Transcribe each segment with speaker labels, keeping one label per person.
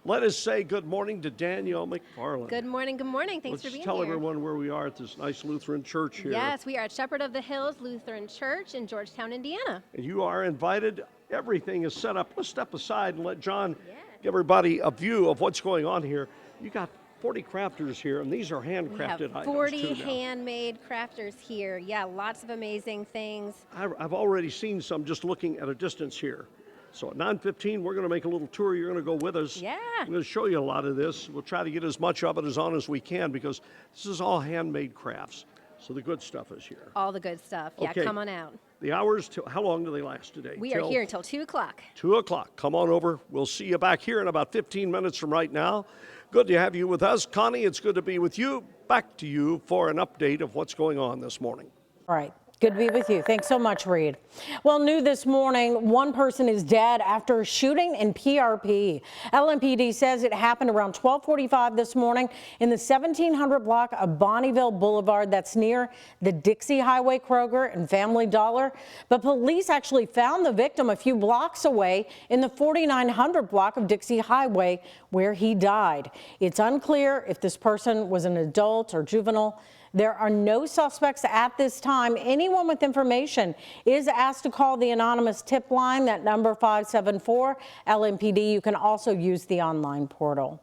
Speaker 1: Let us say good morning to Danielle McFarland.
Speaker 2: Good morning, good morning. Thanks for being here.
Speaker 1: Let's tell everyone where we are at this nice Lutheran church here.
Speaker 2: Yes, we are at Shepherd of the Hills Lutheran Church in Georgetown, Indiana.
Speaker 1: And you are invited. Everything is set up. Let's step aside and let John give everybody a view of what's going on here. You got 40 crafters here, and these are handcrafted items.
Speaker 2: 40 handmade crafters here. Yeah, lots of amazing things.
Speaker 1: I've already seen some just looking at a distance here. So at 9:15, we're going to make a little tour. You're going to go with us.
Speaker 2: Yeah.
Speaker 1: I'm going to show you a lot of this. We'll try to get as much of it as we can because this is all handmade crafts. So the good stuff is here.
Speaker 2: All the good stuff. Yeah,
Speaker 1: Okay.
Speaker 2: Come on out.
Speaker 1: The hours, how long do they last today?
Speaker 2: We are here until 2 o'clock.
Speaker 1: 2 o'clock. Come on over. We'll see you back here in about 15 minutes from right now. Good to have you with us. Connie, it's good to be with you. Back to you for an update of what's going on this morning.
Speaker 3: All right. Good to be with you. Thanks so much, Reed. Well, new this morning, one person is dead after a shooting in PRP. LMPD says it happened around 12:45 this morning in the 1700 block of Bonneville Boulevard. That's near the Dixie Highway Kroger and Family Dollar. But police actually found the victim a few blocks away in the 4900 block of Dixie Highway where he died. It's unclear if this person was an adult or juvenile. There are no suspects at this time. Anyone with information is asked to call the anonymous tip line, that number 574 LMPD. You can also use the online portal.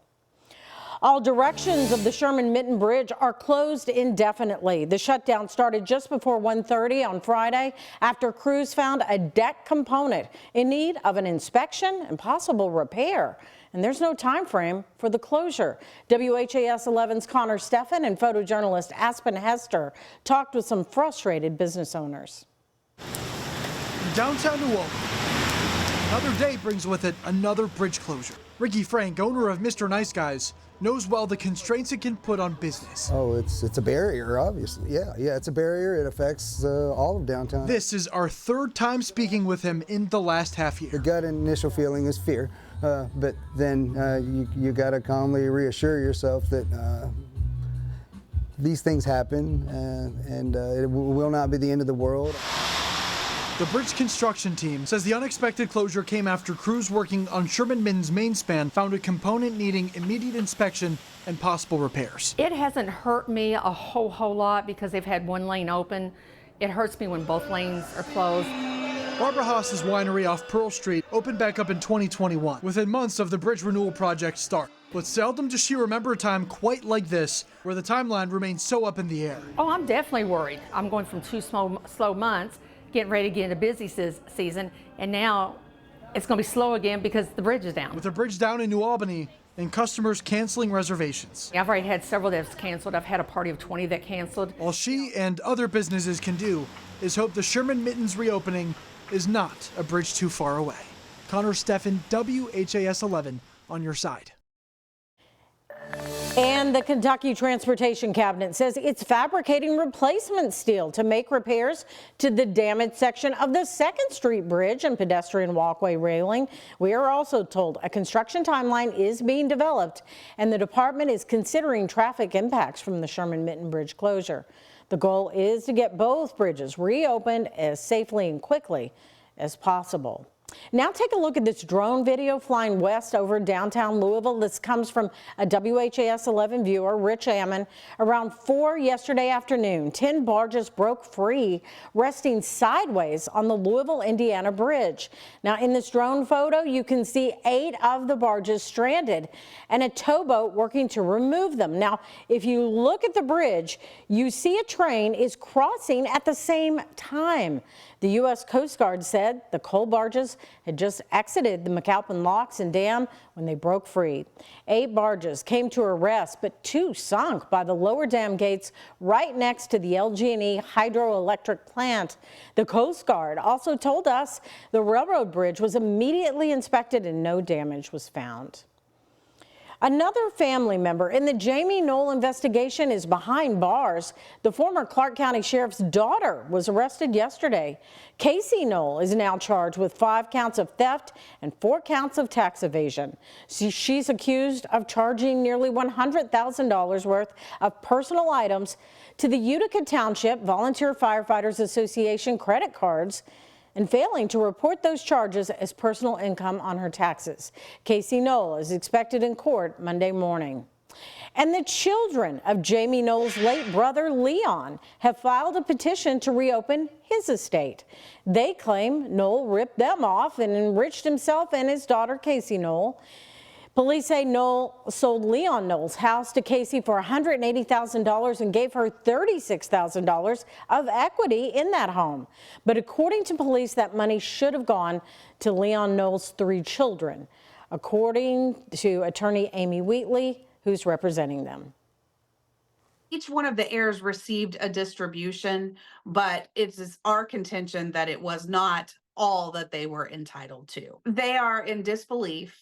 Speaker 3: All directions of the Sherman-Mitten Bridge are closed indefinitely. The shutdown started just before 1:30 on Friday after crews found a deck component in need of an inspection and possible repair. And there's no time frame for the closure. WHAS11's Connor Steffen and photojournalist Aspen Hester talked with some frustrated business owners.
Speaker 4: Downtown New Orleans, another day brings with it another bridge closure. Ricky Frank, owner of Mr. Nice Guys, knows well the constraints it can put on business.
Speaker 5: Oh, it's a barrier, obviously. Yeah, it's a barrier. It affects all of downtown.
Speaker 4: This is our third time speaking with him in the last half year.
Speaker 5: The gut initial feeling is fear, but then you got to calmly reassure yourself that these things happen, and it will not be the end of the world.
Speaker 4: The bridge construction team says the unexpected closure came after crews working on Sherman-Mitten's main span found a component needing immediate inspection and possible repairs.
Speaker 6: It hasn't hurt me a whole lot because they've had one lane open. It hurts me when both lanes are closed.
Speaker 4: Barbara Haas's winery off Pearl Street opened back up in 2021, within months of the bridge renewal project start. But seldom does she remember a time quite like this, where the timeline remains so up in the air.
Speaker 6: Oh, I'm definitely worried. I'm going from 2 slow months, getting ready to get into busy season, and now it's going to be slow again because the bridge is down.
Speaker 4: With the bridge down in New Albany and customers canceling reservations.
Speaker 6: I've already had several that have canceled. I've had a party of 20 that canceled.
Speaker 4: All she and other businesses can do is hope the Sherman-Mitten's reopening is not a bridge too far away. Connor Steffen, WHAS 11 on your side.
Speaker 3: And the Kentucky Transportation Cabinet says it's fabricating replacement steel to make repairs to the damaged section of the 2nd Street Bridge and pedestrian walkway railing. We are also told a construction timeline is being developed, and the department is considering traffic impacts from the Sherman-Mitten Bridge closure. The goal is to get both bridges reopened as safely and quickly as possible. Now take a look at this drone video flying west over downtown Louisville. This comes from a WHAS 11 viewer, Rich Ammon. Around 4 yesterday afternoon, 10 barges broke free, resting sideways on the Louisville, Indiana bridge. Now in this drone photo, you can see 8 of the barges stranded and a towboat working to remove them. Now, if you look at the bridge, you see a train is crossing at the same time. The U.S. Coast Guard said the coal barges had just exited the McAlpin locks and dam when they broke free. 8 barges came to a rest, but 2 sunk by the lower dam gates right next to the LG&E hydroelectric plant. The Coast Guard also told us the railroad bridge was immediately inspected and no damage was found. Another family member in the Jamie Knoll investigation is behind bars. The former Clark County Sheriff's daughter was arrested yesterday. Casey Knoll is now charged with 5 counts of theft and 4 counts of tax evasion. She's accused of charging nearly $100,000 worth of personal items to the Utica Township Volunteer Firefighters Association credit cards. and failing to report those charges as personal income on her taxes. Casey Knoll is expected in court Monday morning. And the children of Jamie Knoll's late brother, Leon, have filed a petition to reopen his estate. They claim Knoll ripped them off and enriched himself and his daughter, Casey Knoll. Police say Knoll sold Leon Knoll's house to Casey for $180,000 and gave her $36,000 of equity in that home. But according to police, that money should have gone to Leon Knoll's 3 children, according to attorney Amy Wheatley, who's representing them.
Speaker 7: Each one of the heirs received a distribution, but it's our contention that it was not all that they were entitled to. They are in disbelief.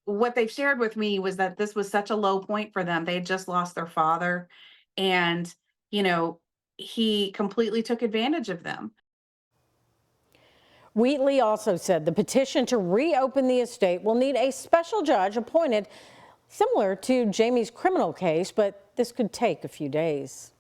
Speaker 7: What they've shared with me was that this was such a low point for them. They had just lost their father, and, you know, he completely took advantage of them.
Speaker 3: Wheatley also said the petition to reopen the estate will need a special judge appointed, similar to Jamie's criminal case, but this could take a few days.